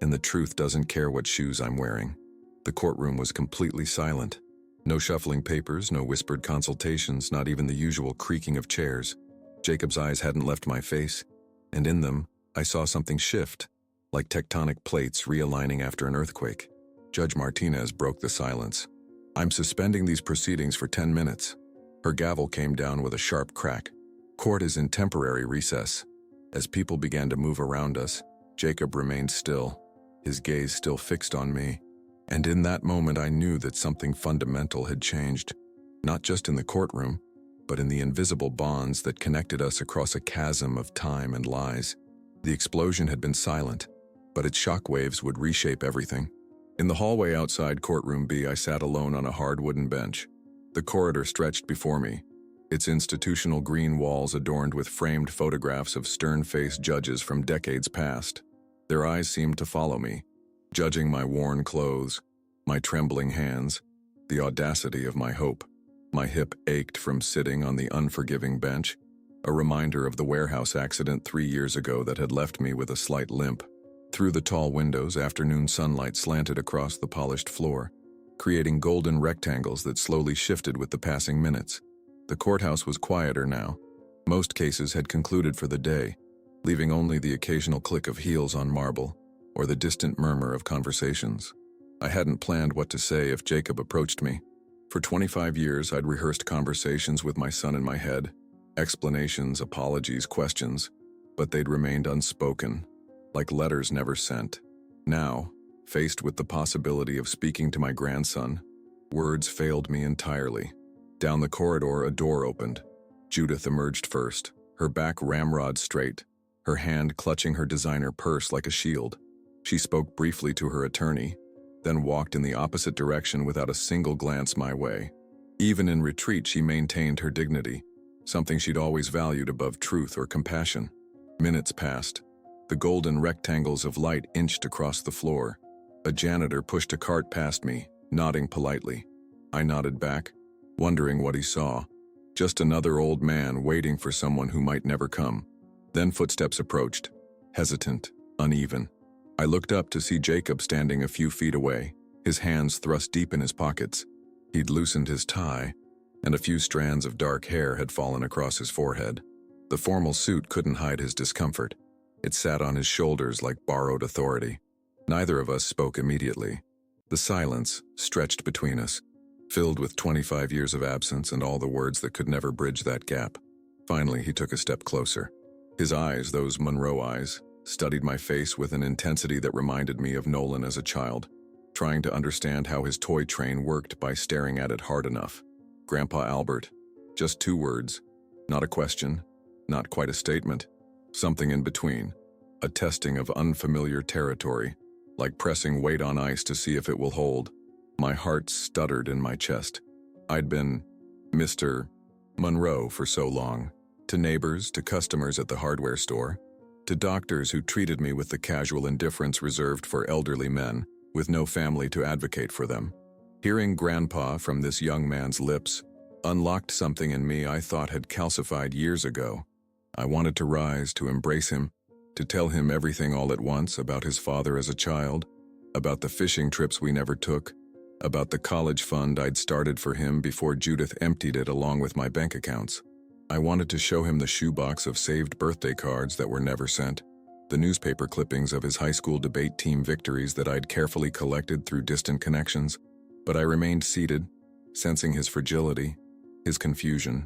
and the truth doesn't care what shoes I'm wearing. The courtroom was completely silent. No shuffling papers, no whispered consultations, not even the usual creaking of chairs. Jacob's eyes hadn't left my face, and in them, I saw something shift, like tectonic plates realigning after an earthquake. Judge Martinez broke the silence. "I'm suspending these proceedings for 10 minutes. Her gavel came down with a sharp crack. "Court is in temporary recess." As people began to move around us, Jacob remained still, his gaze still fixed on me. And in that moment I knew that something fundamental had changed, not just in the courtroom, but in the invisible bonds that connected us across a chasm of time and lies. The explosion had been silent, but its shockwaves would reshape everything. In the hallway outside courtroom B, I sat alone on a hard wooden bench. The corridor stretched before me, its institutional green walls adorned with framed photographs of stern-faced judges from decades past. Their eyes seemed to follow me, judging my worn clothes, my trembling hands, the audacity of my hope. My hip ached from sitting on the unforgiving bench, a reminder of the warehouse accident 3 years ago that had left me with a slight limp. Through the tall windows, afternoon sunlight slanted across the polished floor, creating golden rectangles that slowly shifted with the passing minutes. The courthouse was quieter now. Most cases had concluded for the day, leaving only the occasional click of heels on marble or the distant murmur of conversations. I hadn't planned what to say if Jacob approached me. For 25 years, I'd rehearsed conversations with my son in my head, explanations, apologies, questions, but they'd remained unspoken, like letters never sent. Now, faced with the possibility of speaking to my grandson, words failed me entirely. Down the corridor, a door opened. Judith emerged first, her back ramrod straight, her hand clutching her designer purse like a shield. She spoke briefly to her attorney, then walked in the opposite direction without a single glance my way. Even in retreat, she maintained her dignity, something she'd always valued above truth or compassion. Minutes passed. The golden rectangles of light inched across the floor. A janitor pushed a cart past me, nodding politely. I nodded back, wondering what he saw. Just another old man waiting for someone who might never come. Then footsteps approached, hesitant, uneven. I looked up to see Jacob standing a few feet away, his hands thrust deep in his pockets. He'd loosened his tie, and a few strands of dark hair had fallen across his forehead. The formal suit couldn't hide his discomfort. It sat on his shoulders like borrowed authority. Neither of us spoke immediately. The silence stretched between us, filled with 25 years of absence and all the words that could never bridge that gap. Finally, he took a step closer. His eyes, those Monroe eyes, studied my face with an intensity that reminded me of Nolan as a child, trying to understand how his toy train worked by staring at it hard enough. Grandpa Albert. Just 2 words. Not a question, not quite a statement. Something in between. A testing of unfamiliar territory, like pressing weight on ice to see if it will hold. My heart stuttered in my chest. I'd been Mr. Monroe for so long. To neighbors, to customers at the hardware store, to doctors who treated me with the casual indifference reserved for elderly men, with no family to advocate for them. Hearing Grandpa from this young man's lips unlocked something in me I thought had calcified years ago. I wanted to rise, to embrace him, to tell him everything all at once about his father as a child, about the fishing trips we never took, about the college fund I'd started for him before Judith emptied it along with my bank accounts. I wanted to show him the shoebox of saved birthday cards that were never sent, the newspaper clippings of his high school debate team victories that I'd carefully collected through distant connections. But I remained seated, sensing his fragility, his confusion.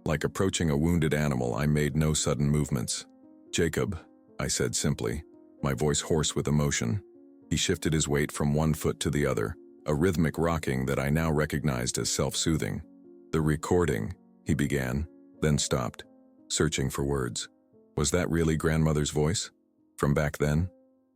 Like approaching a wounded animal, I made no sudden movements. "Jacob," I said simply, my voice hoarse with emotion. He shifted his weight from one foot to the other, a rhythmic rocking that I now recognized as self-soothing. "The recording," he began, then stopped, searching for words. Was that really grandmother's voice? From back then?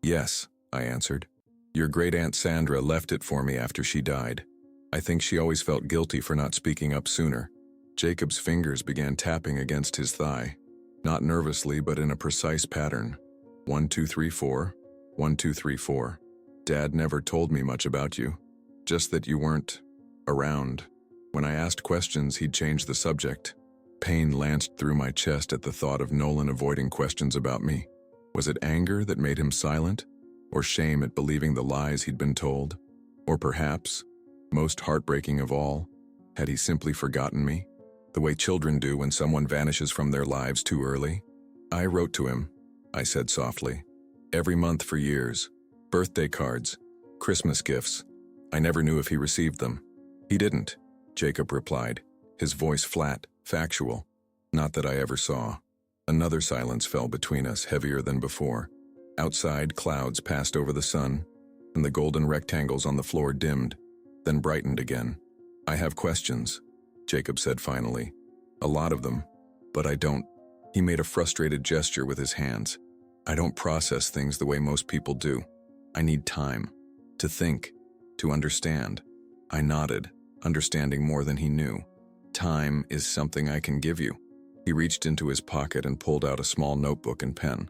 "Yes," I answered. "Your great-aunt Sandra left it for me after she died." I think she always felt guilty for not speaking up sooner. Jacob's fingers began tapping against his thigh, not nervously but in a precise pattern. 1, 2, 3, 4. 1, 2, 3, 4. Dad never told me much about you. Just that you weren't around. When I asked questions, he'd change the subject. Pain lanced through my chest at the thought of Nolan avoiding questions about me. Was it anger that made him silent? Or shame at believing the lies he'd been told? Or perhaps, most heartbreaking of all, had he simply forgotten me? The way children do when someone vanishes from their lives too early? I wrote to him, I said softly. Every month for years. Birthday cards, Christmas gifts. I never knew if he received them. He didn't, Jacob replied, his voice flat, factual. Not that I ever saw. Another silence fell between us, heavier than before. Outside, clouds passed over the sun, and the golden rectangles on the floor dimmed, then brightened again. I have questions, Jacob said finally. A lot of them, but I don't. He made a frustrated gesture with his hands. I don't process things the way most people do. I need time. To think. To understand. I nodded, understanding more than he knew. Time is something I can give you. He reached into his pocket and pulled out a small notebook and pen.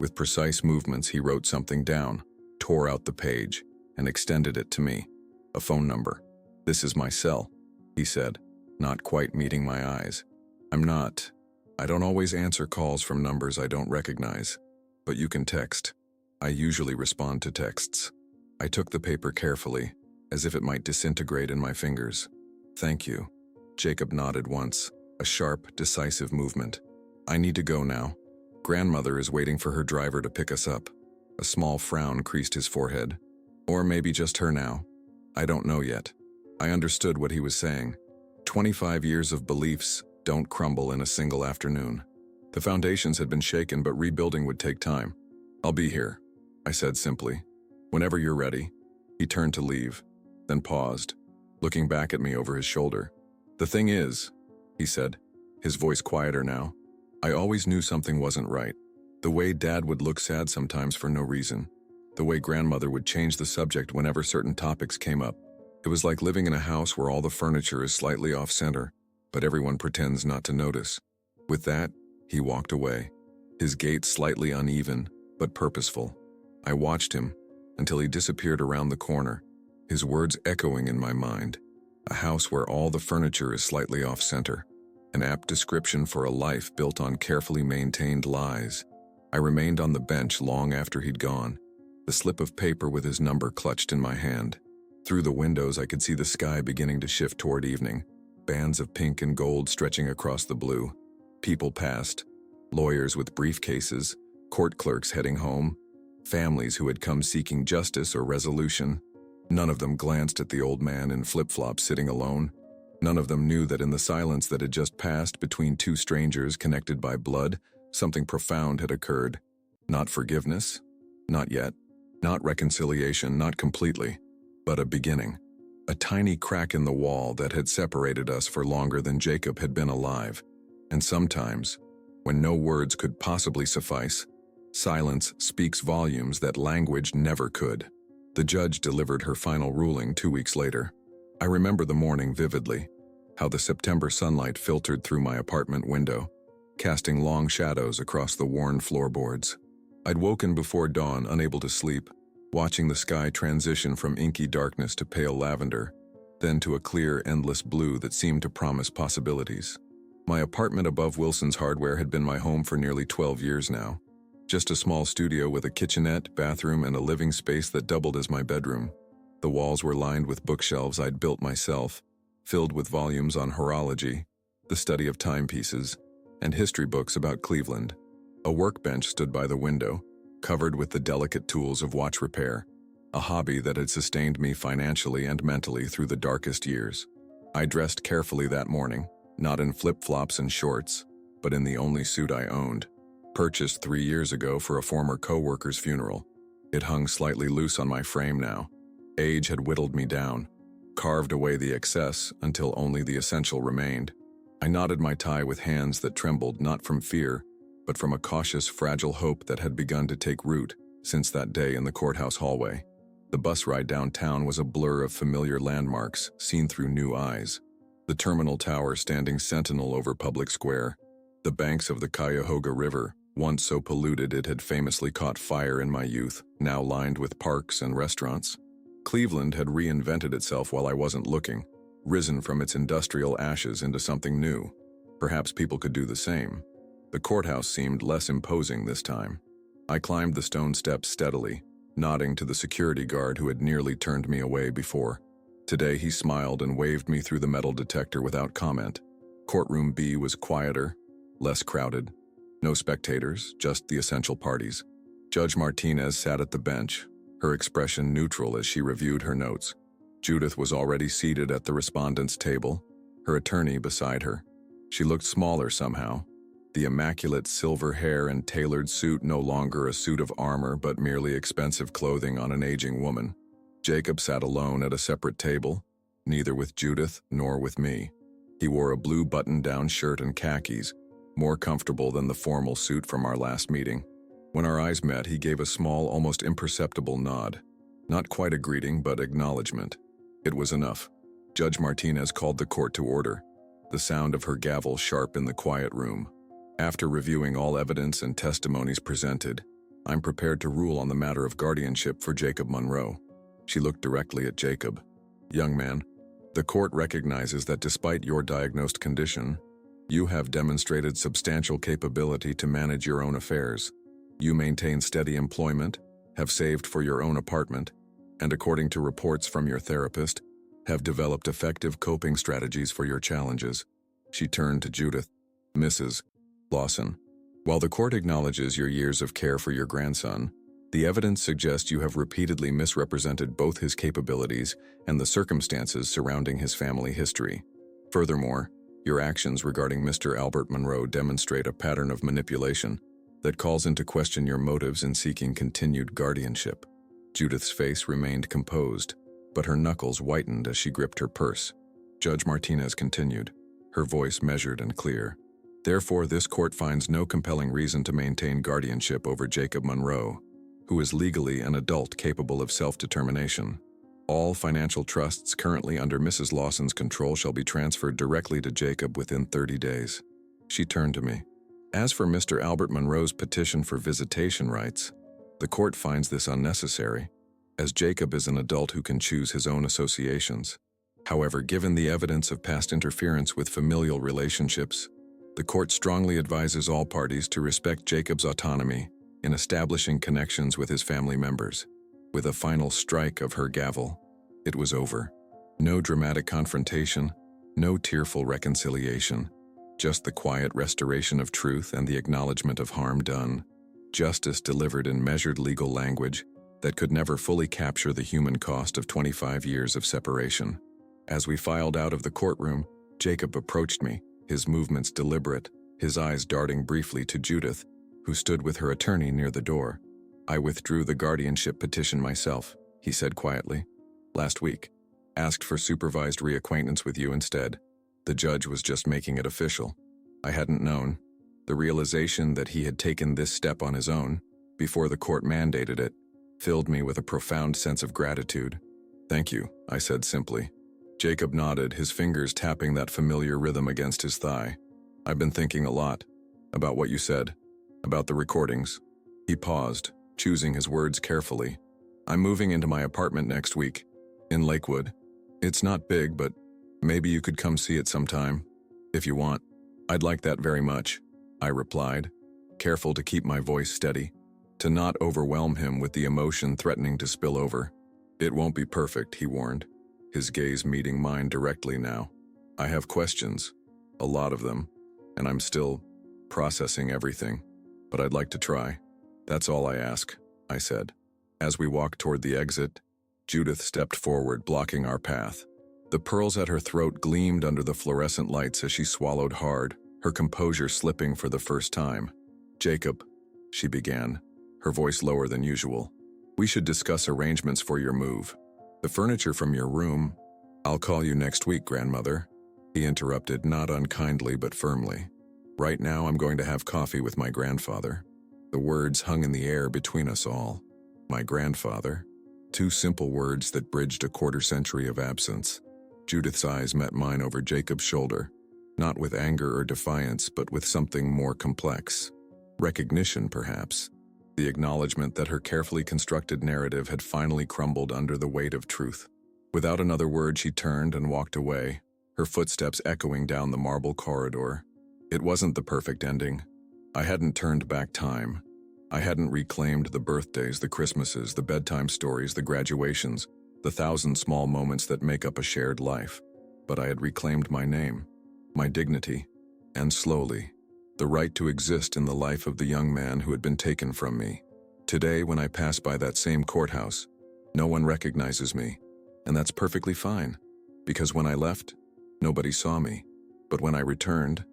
With precise movements, he wrote something down, tore out the page, and extended it to me. A phone number. This is my cell, he said, not quite meeting my eyes. I don't always answer calls from numbers I don't recognize, but you can text. I usually respond to texts. I took the paper carefully, as if it might disintegrate in my fingers. Thank you. Jacob nodded once, a sharp, decisive movement. I need to go now. Grandmother is waiting for her driver to pick us up. A small frown creased his forehead. Or maybe just her now. I don't know yet. I understood what he was saying. 25 years of beliefs don't crumble in a single afternoon. The foundations had been shaken, but rebuilding would take time. I'll be here, I said simply. Whenever you're ready. He turned to leave, then paused, looking back at me over his shoulder. The thing is, he said, his voice quieter now, I always knew something wasn't right. The way Dad would look sad sometimes for no reason. The way Grandmother would change the subject whenever certain topics came up. It was like living in a house where all the furniture is slightly off-center, but everyone pretends not to notice. With that, he walked away, his gait slightly uneven, but purposeful. I watched him until he disappeared around the corner, his words echoing in my mind. A house where all the furniture is slightly off-center. An apt description for a life built on carefully maintained lies. I remained on the bench long after he'd gone, the slip of paper with his number clutched in my hand. Through the windows I could see the sky beginning to shift toward evening, bands of pink and gold stretching across the blue. People passed, lawyers with briefcases, court clerks heading home, families who had come seeking justice or resolution. None of them glanced at the old man in flip-flops sitting alone. None of them knew that in the silence that had just passed between two strangers connected by blood, something profound had occurred. Not forgiveness, not yet. Not reconciliation, not completely, but a beginning. A tiny crack in the wall that had separated us for longer than Jacob had been alive. And sometimes, when no words could possibly suffice, silence speaks volumes that language never could. The judge delivered her final ruling 2 weeks later. I remember the morning vividly, how the September sunlight filtered through my apartment window, casting long shadows across the worn floorboards. I'd woken before dawn, unable to sleep, watching the sky transition from inky darkness to pale lavender, then to a clear, endless blue that seemed to promise possibilities. My apartment above Wilson's Hardware had been my home for nearly 12 years now. Just a small studio with a kitchenette, bathroom, and a living space that doubled as my bedroom. The walls were lined with bookshelves I'd built myself, filled with volumes on horology, the study of timepieces, and history books about Cleveland. A workbench stood by the window, covered with the delicate tools of watch repair, a hobby that had sustained me financially and mentally through the darkest years. I dressed carefully that morning, not in flip-flops and shorts, but in the only suit I owned, purchased 3 years ago for a former co-worker's funeral. It hung slightly loose on my frame now. Age had whittled me down, carved away the excess until only the essential remained. I knotted my tie with hands that trembled not from fear, but from a cautious, fragile hope that had begun to take root since that day in the courthouse hallway. The bus ride downtown was a blur of familiar landmarks seen through new eyes. The terminal tower standing sentinel over Public Square, the banks of the Cuyahoga River, once so polluted it had famously caught fire in my youth, now lined with parks and restaurants. Cleveland had reinvented itself while I wasn't looking, risen from its industrial ashes into something new. Perhaps people could do the same. The courthouse seemed less imposing this time. I climbed the stone steps steadily, nodding to the security guard who had nearly turned me away before. Today he smiled and waved me through the metal detector without comment. Courtroom B was quieter, less crowded. No spectators, just the essential parties. Judge Martinez sat at the bench, her expression neutral as she reviewed her notes. Judith was already seated at the respondent's table, her attorney beside her. She looked smaller somehow, the immaculate silver hair and tailored suit no longer a suit of armor but merely expensive clothing on an aging woman. Jacob sat alone at a separate table, neither with Judith nor with me. He wore a blue button-down shirt and khakis, more comfortable than the formal suit from our last meeting. When our eyes met, he gave a small, almost imperceptible nod. Not quite a greeting, but acknowledgement. It was enough. Judge Martinez called the court to order, the sound of her gavel sharp in the quiet room. After reviewing all evidence and testimonies presented, I'm prepared to rule on the matter of guardianship for Jacob Monroe. She looked directly at Jacob. Young man, the court recognizes that despite your diagnosed condition, you have demonstrated substantial capability to manage your own affairs. You maintain steady employment, have saved for your own apartment, and according to reports from your therapist, have developed effective coping strategies for your challenges. She turned to Judith. Mrs. Lawson, while the court acknowledges your years of care for your grandson, the evidence suggests you have repeatedly misrepresented both his capabilities and the circumstances surrounding his family history. Furthermore, your actions regarding Mr. Albert Monroe demonstrate a pattern of manipulation that calls into question your motives in seeking continued guardianship. Judith's face remained composed, but her knuckles whitened as she gripped her purse. Judge Martinez continued, her voice measured and clear. Therefore, this court finds no compelling reason to maintain guardianship over Jacob Monroe, who is legally an adult capable of self-determination. All financial trusts currently under Mrs. Lawson's control shall be transferred directly to Jacob within 30 days. She turned to me. As for Mr. Albert Monroe's petition for visitation rights, the court finds this unnecessary, as Jacob is an adult who can choose his own associations. However, given the evidence of past interference with familial relationships, the court strongly advises all parties to respect Jacob's autonomy in establishing connections with his family members. With a final strike of her gavel, it was over. No dramatic confrontation, no tearful reconciliation, just the quiet restoration of truth and the acknowledgement of harm done. Justice delivered in measured legal language that could never fully capture the human cost of 25 years of separation. As we filed out of the courtroom, Jacob approached me, his movements deliberate, his eyes darting briefly to Judith, who stood with her attorney near the door. I withdrew the guardianship petition myself, he said quietly. Last week. Asked for supervised reacquaintance with you instead. The judge was just making it official. I hadn't known. The realization that he had taken this step on his own, before the court mandated it, filled me with a profound sense of gratitude. Thank you, I said simply. Jacob nodded, his fingers tapping that familiar rhythm against his thigh. I've been thinking a lot about what you said, about the recordings. He paused, choosing his words carefully. I'm moving into my apartment next week, in Lakewood. It's not big, but maybe you could come see it sometime, if you want. I'd like that very much, I replied, careful to keep my voice steady, to not overwhelm him with the emotion threatening to spill over. It won't be perfect, he warned, his gaze meeting mine directly now. I have questions, a lot of them, and I'm still processing everything, but I'd like to try. That's all I ask, I said. As we walked toward the exit, Judith stepped forward, blocking our path. The pearls at her throat gleamed under the fluorescent lights as she swallowed hard, her composure slipping for the first time. Jacob, she began, her voice lower than usual. We should discuss arrangements for your move. The furniture from your room. I'll call you next week, grandmother, he interrupted, not unkindly but firmly. Right now I'm going to have coffee with my grandfather. The words hung in the air between us all. My grandfather? Two simple words that bridged a quarter-century of absence. Judith's eyes met mine over Jacob's shoulder, not with anger or defiance, but with something more complex. Recognition, perhaps. The acknowledgement that her carefully constructed narrative had finally crumbled under the weight of truth. Without another word, she turned and walked away, her footsteps echoing down the marble corridor. It wasn't the perfect ending. I hadn't turned back time. I hadn't reclaimed the birthdays, the Christmases, the bedtime stories, the graduations, the 1,000 small moments that make up a shared life. But I had reclaimed my name, my dignity, and slowly, the right to exist in the life of the young man who had been taken from me. Today, when I pass by that same courthouse, no one recognizes me, and that's perfectly fine, because when I left, nobody saw me. But when I returned,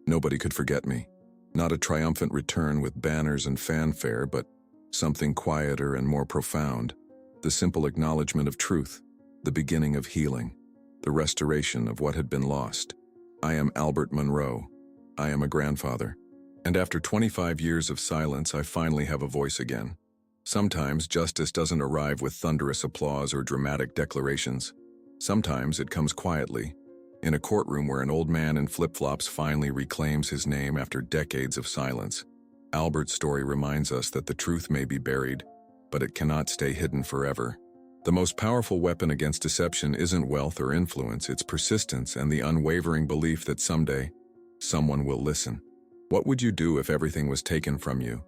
nobody could forget me. Not a triumphant return with banners and fanfare, but something quieter and more profound. The simple acknowledgement of truth, the beginning of healing, the restoration of what had been lost. I am Albert Monroe. I am a grandfather. And after 25 years of silence, I finally have a voice again. Sometimes justice doesn't arrive with thunderous applause or dramatic declarations. Sometimes it comes quietly, in a courtroom where an old man in flip-flops finally reclaims his name after decades of silence. Albert's story reminds us that the truth may be buried, but it cannot stay hidden forever. The most powerful weapon against deception isn't wealth or influence, it's persistence and the unwavering belief that someday, someone will listen. What would you do if everything was taken from you?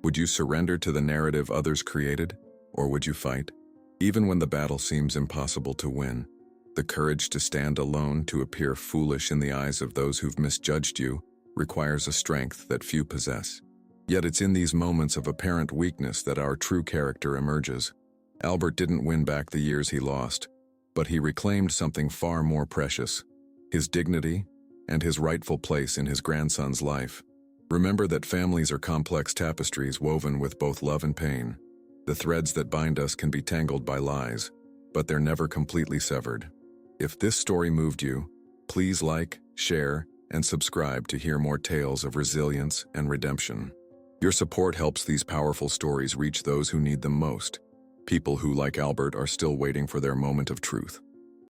Would you surrender to the narrative others created, or would you fight? Even when the battle seems impossible to win, the courage to stand alone, to appear foolish in the eyes of those who've misjudged you, requires a strength that few possess. Yet it's in these moments of apparent weakness that our true character emerges. Albert didn't win back the years he lost, but he reclaimed something far more precious: his dignity and his rightful place in his grandson's life. Remember that families are complex tapestries woven with both love and pain. The threads that bind us can be tangled by lies, but they're never completely severed. If this story moved you, please like, share, and subscribe to hear more tales of resilience and redemption. Your support helps these powerful stories reach those who need them most, people who, like Albert, are still waiting for their moment of truth.